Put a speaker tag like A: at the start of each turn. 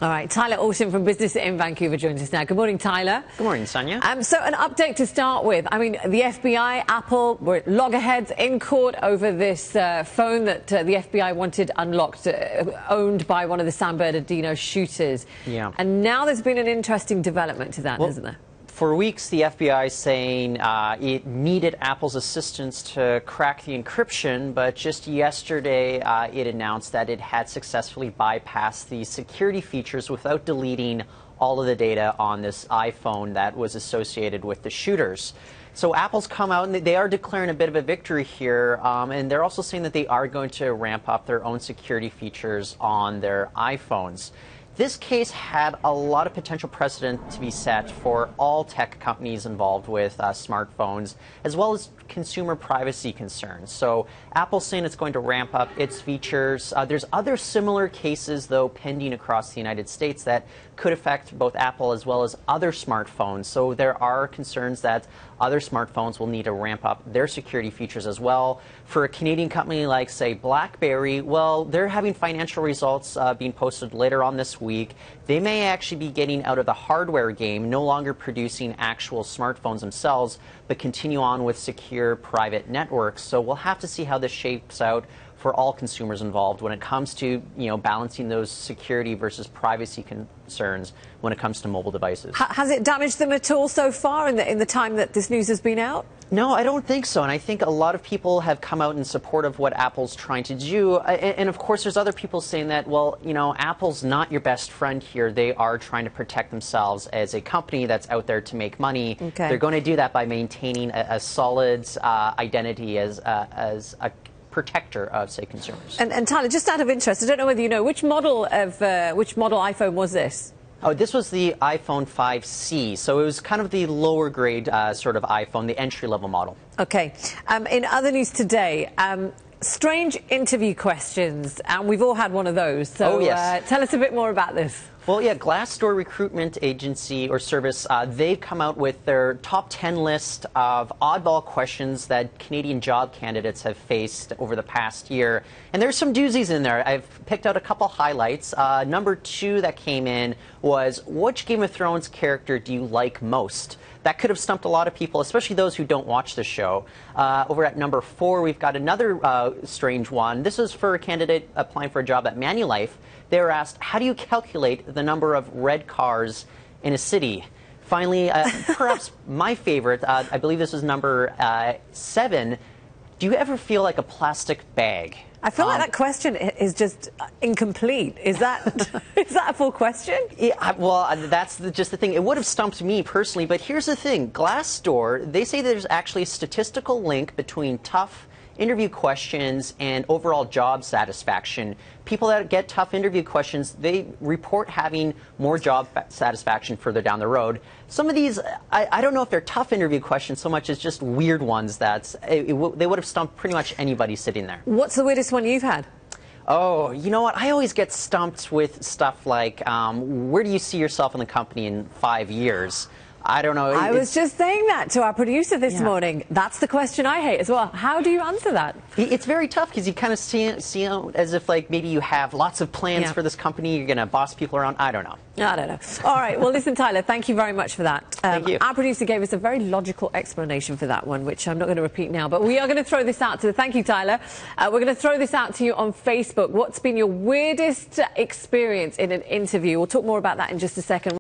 A: All right, Tyler Alston from Business in Vancouver joins us now. Good morning, Tyler.
B: Good morning, Sonia.
A: So an update to start with. I mean, the FBI, Apple were at loggerheads in court over this phone that the FBI wanted unlocked, owned by one of the San Bernardino shooters.
B: Yeah.
A: And now there's been an interesting development to that, hasn't there?
B: For weeks, the FBI is saying it needed Apple's assistance to crack the encryption, but just yesterday it announced that it had successfully bypassed the security features without deleting all of the data on this iPhone that was associated with the shooters. So Apple's come out and they are declaring a bit of a victory here, and they're also saying that they are going to ramp up their own security features on their iPhones. This case had a lot of potential precedent to be set for all tech companies involved with smartphones, as well as consumer privacy concerns. So Apple's saying it's going to ramp up its features. There's other similar cases, though, pending across the United States that could affect both Apple as well as other smartphones. So there are concerns that other smartphones will need to ramp up their security features as well. For a Canadian company like, say, BlackBerry, well, they're having financial results being posted later on this week. They may actually be getting out of the hardware game, no longer producing actual smartphones themselves, but continue on with secure private networks. So we'll have to see how this shapes out for all consumers involved when it comes to, balancing those security versus privacy concerns when it comes to mobile devices.
A: Has it damaged them at all so far in the time that this news has been out?
B: No, I don't think so. And I think a lot of people have come out in support of what Apple's trying to do. And of course, there's other people saying that, well, Apple's not your best friend here. They are trying to protect themselves as a company that's out there to make money.
A: Okay.
B: They're going to do that by maintaining a solid identity as a protector of, say, consumers.
A: And Tyler, just out of interest, I don't know whether you know, which model iPhone was this?
B: Oh, this was the iPhone 5C, so it was kind of the lower grade sort of iPhone, the entry-level model. Okay.
A: In other news today, strange interview questions, and we've all had one of those. So
B: yes.
A: Tell us a bit more about this.
B: Well, yeah, Glassdoor recruitment agency or service, they've come out with their top 10 list of oddball questions that Canadian job candidates have faced over the past year. And there's some doozies in there. I've picked out a couple highlights. Number 2 that came in was, which Game of Thrones character do you like most? That could have stumped a lot of people, especially those who don't watch the show. Over at number 4, we've got another strange one. This is for a candidate applying for a job at Manulife. They were asked, how do you calculate the number of red cars in a city? Finally, perhaps my favorite, I believe this is number 7. Do you ever feel like a plastic bag?
A: I feel like that question is just incomplete. Is that a full question?
B: Yeah, well, that's just the thing. It would have stumped me personally, but here's the thing. Glassdoor, they say there's actually a statistical link between tough interview questions and overall job satisfaction. People that get tough interview questions, they report having more job satisfaction further down the road. Some of these, I don't know if they're tough interview questions so much as just weird ones that they would have stumped pretty much anybody sitting there.
A: What's the weirdest one you've had?
B: Oh, you know what? I always get stumped with stuff like, where do you see yourself in the company in 5 years? I don't know.
A: I was just saying that to our producer this morning. That's the question I hate as well. How do you answer that?
B: It's very tough because you kind of see it as if like maybe you have lots of plans for this company. You're going to boss people around. I don't know.
A: I don't know. All right. Well, listen, Tyler, thank you very much for that.
B: Thank you.
A: Our producer gave us a very logical explanation for that one, which I'm not going to repeat now. But we are going to throw this out to thank you, Tyler. We're going to throw this out to you on Facebook. What's been your weirdest experience in an interview? We'll talk more about that in just a second.